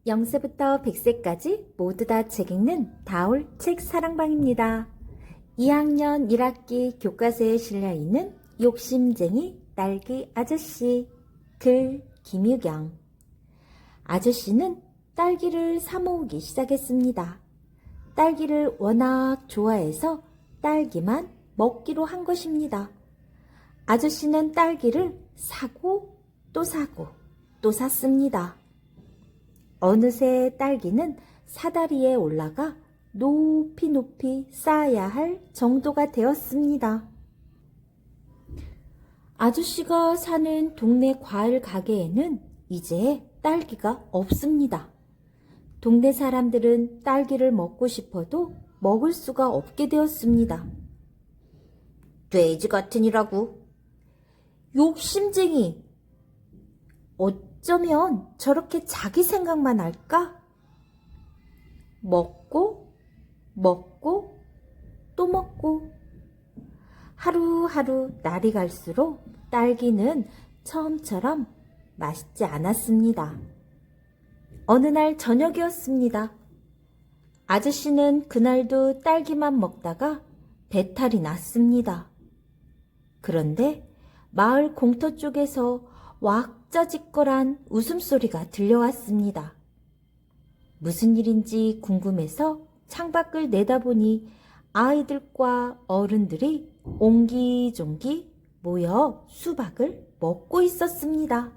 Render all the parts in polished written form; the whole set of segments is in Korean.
0세부터 100세까지 모두 다 책 읽는 다올 책 사랑방입니다. 2학년 1학기 교과서에 실려있는 욕심쟁이 딸기 아저씨. 글 김유경. 아저씨는 딸기를 사 모으기 시작했습니다. 딸기를 워낙 좋아해서 딸기만 먹기로 한 것입니다. 아저씨는 딸기를 사고 또 사고 또 샀습니다. 어느새 딸기는 사다리에 올라가 높이 높이 쌓아야 할 정도가 되었습니다. 아저씨가 사는 동네 과일 가게에는 이제 딸기가 없습니다. 동네 사람들은 딸기를 먹고 싶어도 먹을 수가 없게 되었습니다. 돼지 같으니라고. 욕심쟁이. 어쩌면 저렇게 자기 생각만 할까? 먹고 또 먹고. 하루하루 날이 갈수록 딸기는 처음처럼 맛있지 않았습니다. 어느 날 저녁이었습니다. 아저씨는 그날도 딸기만 먹다가 배탈이 났습니다. 그런데 마을 공터 쪽에서 왁자지껄한 웃음소리가 들려왔습니다. 무슨 일인지 궁금해서 창밖을 내다보니 아이들과 어른들이 옹기종기 모여 수박을 먹고 있었습니다.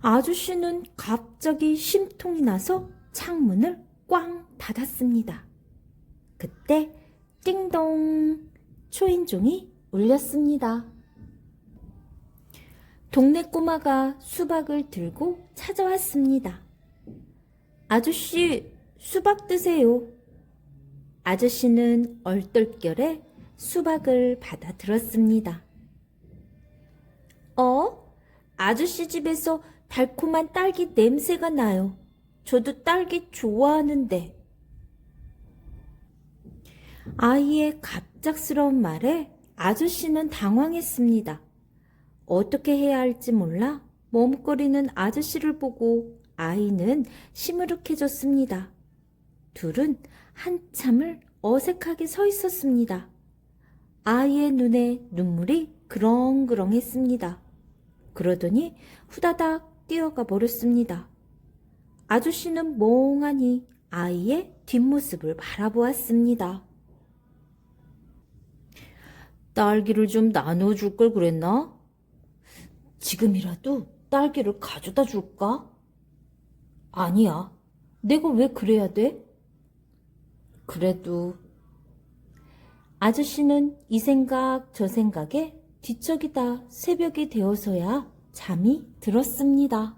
아저씨는 갑자기 심통이 나서 창문을 꽝 닫았습니다. 그때 띵동 초인종이 울렸습니다. 동네 꼬마가 수박을 들고 찾아왔습니다. 아저씨, 수박 드세요. 아저씨는 얼떨결에 수박을 받아 들었습니다. 아저씨 집에서 달콤한 딸기 냄새가 나요. 저도 딸기 좋아하는데. 아이의 갑작스러운 말에 아저씨는 당황했습니다. 어떻게 해야 할지 몰라 머뭇거리는 아저씨를 보고 아이는 시무룩해졌습니다. 둘은 한참을 어색하게 서 있었습니다. 아이의 눈에 눈물이 그렁그렁했습니다. 그러더니 후다닥 뛰어가 버렸습니다. 아저씨는 멍하니 아이의 뒷모습을 바라보았습니다. 딸기를 좀 나눠줄 걸 그랬나? 지금이라도 딸기를 가져다 줄까? 아니야. 내가 왜 그래야 돼? 그래도. 아저씨는 이 생각 저 생각에 뒤척이다 새벽이 되어서야 잠이 들었습니다.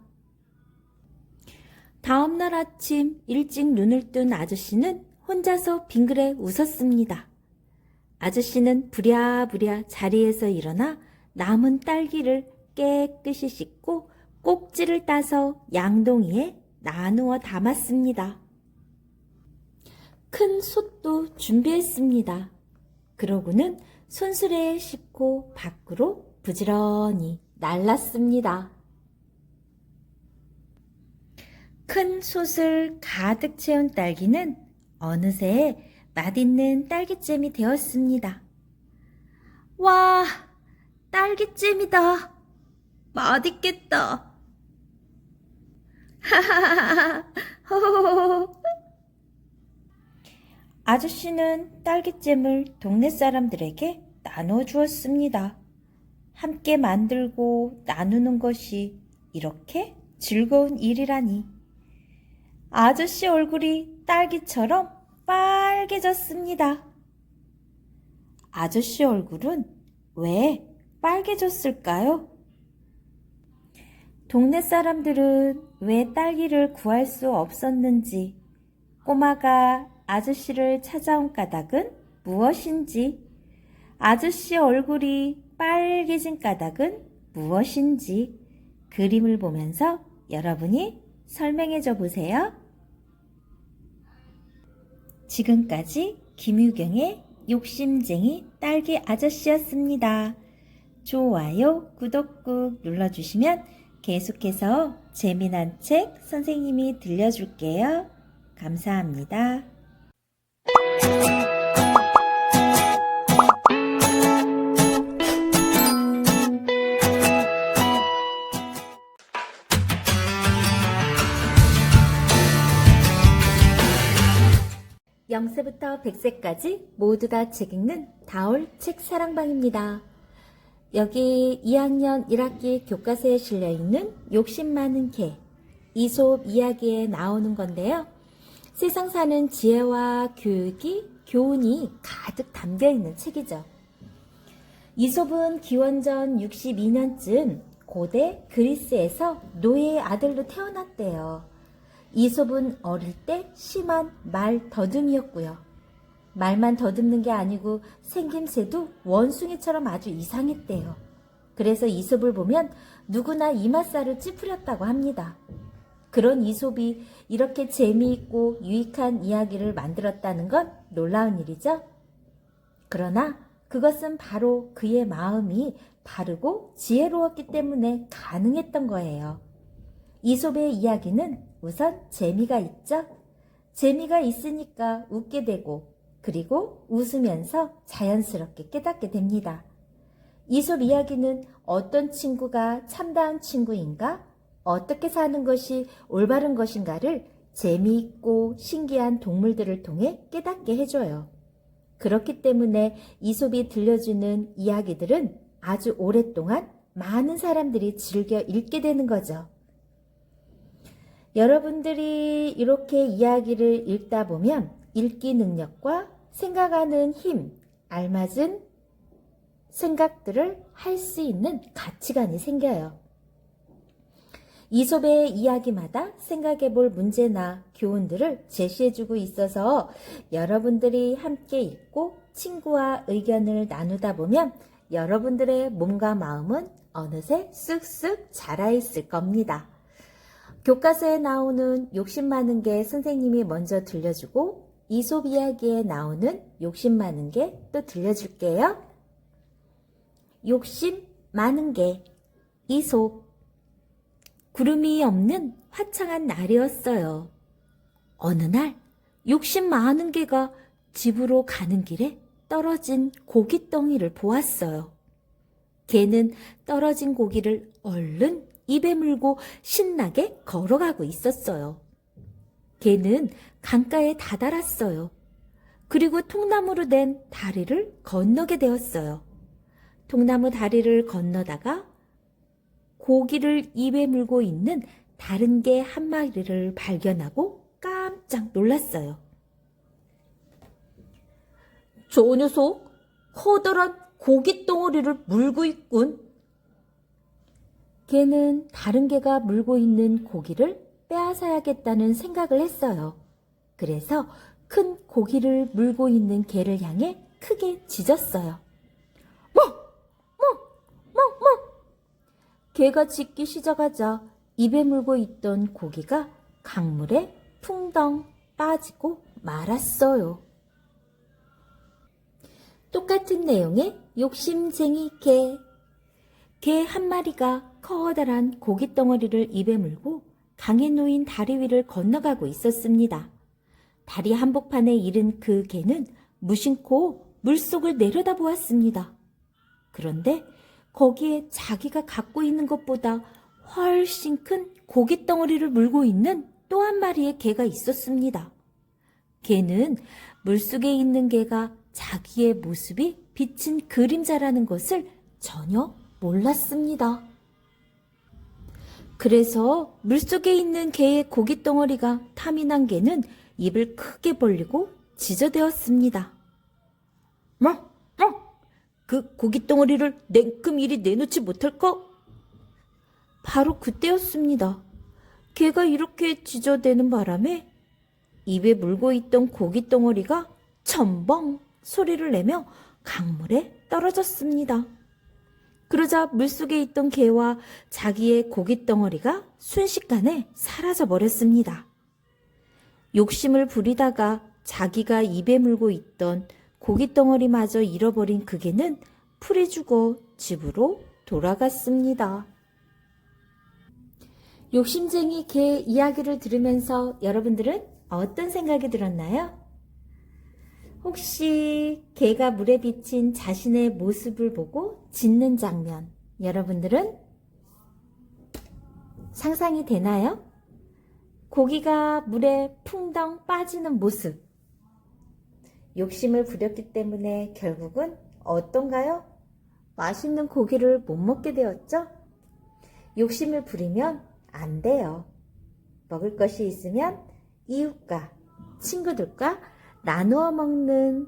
다음날 아침 일찍 눈을 뜬 아저씨는 혼자서 빙그레 웃었습니다. 아저씨는 부랴부랴 자리에서 일어나 남은 딸기를 깨끗이 씻고 꼭지를 따서 양동이에 나누어 담았습니다. 큰 솥도 준비했습니다. 그러고는 손수레에 싣고 밖으로 부지런히 날랐습니다. 큰 솥을 가득 채운 딸기는 어느새 맛있는 딸기잼이 되었습니다. 와, 딸기잼이다. 맛있겠다. 하하하하. 아저씨는 딸기잼을 동네 사람들에게 나눠 주었습니다. 함께 만들고 나누는 것이 이렇게 즐거운 일이라니. 아저씨 얼굴이 딸기처럼 빨개졌습니다. 아저씨 얼굴은 왜 빨개졌을까요? 동네 사람들은 왜 딸기를 구할 수 없었는지, 꼬마가 아저씨를 찾아온 까닭은 무엇인지, 아저씨 얼굴이 빨개진 까닭은 무엇인지 그림을 보면서 여러분이 설명해 줘 보세요. 지금까지 김유경의 욕심쟁이 딸기 아저씨였습니다. 좋아요, 구독 꾹 눌러주시면 계속해서 재미난 책 선생님이 들려줄게요. 감사합니다. 영세부터 100세까지 모두 다 책 읽는 다올 책 사랑방입니다. 여기 2학년 1학기 교과서에 실려있는 욕심 많은 개, 이솝 이야기에 나오는 건데요. 세상 사는 지혜와 교훈이 가득 담겨있는 책이죠. 이솝은 기원전 62년쯤 고대 그리스에서 노예의 아들로 태어났대요. 이솝은 어릴 때 심한 말 더듬이었고요. 말만 더듬는 게 아니고 생김새도 원숭이처럼 아주 이상했대요. 그래서 이솝을 보면 누구나 이맛살을 찌푸렸다고 합니다. 그런 이솝이 이렇게 재미있고 유익한 이야기를 만들었다는 건 놀라운 일이죠. 그러나 그것은 바로 그의 마음이 바르고 지혜로웠기 때문에 가능했던 거예요. 이솝의 이야기는 우선 재미가 있죠. 재미가 있으니까 웃게 되고 그리고 웃으면서 자연스럽게 깨닫게 됩니다. 이솝 이야기는 어떤 친구가 참다운 친구인가, 어떻게 사는 것이 올바른 것인가를 재미있고 신기한 동물들을 통해 깨닫게 해줘요. 그렇기 때문에 이솝이 들려주는 이야기들은 아주 오랫동안 많은 사람들이 즐겨 읽게 되는 거죠. 여러분들이 이렇게 이야기를 읽다 보면 읽기 능력과 생각하는 힘, 알맞은 생각들을 할 수 있는 가치관이 생겨요. 이솝의 이야기마다 생각해 볼 문제나 교훈들을 제시해주고 있어서 여러분들이 함께 읽고 친구와 의견을 나누다 보면 여러분들의 몸과 마음은 어느새 쑥쑥 자라있을 겁니다. 교과서에 나오는 욕심 많은 게 선생님이 먼저 들려주고 이솝 이야기에 나오는 욕심 많은 게 또 들려줄게요. 욕심 많은 게 이솝. 구름이 없는 화창한 날이었어요. 어느 날 욕심 많은 개가 집으로 가는 길에 떨어진 고깃덩이를 보았어요. 개는 떨어진 고기를 얼른 입에 물고 신나게 걸어가고 있었어요. 개는 강가에 다다랐어요. 그리고 통나무로 된 다리를 건너게 되었어요. 통나무 다리를 건너다가 고기를 입에 물고 있는 다른 개 한 마리를 발견하고 깜짝 놀랐어요. 저 녀석 커다란 고깃덩어리를 물고 있군. 개는 다른 개가 물고 있는 고기를 빼앗아야겠다는 생각을 했어요. 그래서 큰 고기를 물고 있는 개를 향해 크게 짖었어요. 개가 짖기 시작하자 입에 물고 있던 고기가 강물에 풍덩 빠지고 말았어요. 똑같은 내용의 욕심쟁이 개. 개 한 마리가 커다란 고깃덩어리를 입에 물고 강에 놓인 다리 위를 건너가고 있었습니다. 다리 한복판에 이른 그 개는 무심코 물속을 내려다보았습니다. 그런데 거기에 자기가 갖고 있는 것보다 훨씬 큰 고깃덩어리를 물고 있는 또 한 마리의 개가 있었습니다. 개는 물속에 있는 개가 자기의 모습이 비친 그림자라는 것을 전혀 몰랐습니다. 그래서 물속에 있는 개의 고깃덩어리가 탐이 난 개는 입을 크게 벌리고 지저대었습니다. 그 고깃덩어리를 냉큼 이리 내놓지 못할까? 바로 그때였습니다. 개가 이렇게 지저대는 바람에 입에 물고 있던 고깃덩어리가 첨벙 소리를 내며 강물에 떨어졌습니다. 그러자 물속에 있던 개와 자기의 고깃덩어리가 순식간에 사라져 버렸습니다. 욕심을 부리다가 자기가 입에 물고 있던 고깃덩어리마저 잃어버린 그 개는 풀이 주고 집으로 돌아갔습니다. 욕심쟁이 개 이야기를 들으면서 여러분들은 어떤 생각이 들었나요? 혹시 개가 물에 비친 자신의 모습을 보고 짖는 장면, 여러분들은 상상이 되나요? 고기가 물에 풍덩 빠지는 모습. 욕심을 부렸기 때문에 결국은 어떤가요? 맛있는 고기를 못 먹게 되었죠? 욕심을 부리면 안 돼요. 먹을 것이 있으면 이웃과 친구들과 나누어 먹는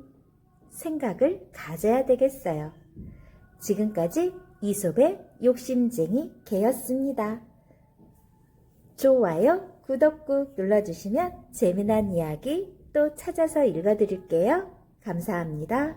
생각을 가져야 되겠어요. 지금까지 이솝의 욕심쟁이 개였습니다. 좋아요, 구독 꾹 눌러주시면 재미난 이야기 또 찾아서 읽어드릴게요. 감사합니다.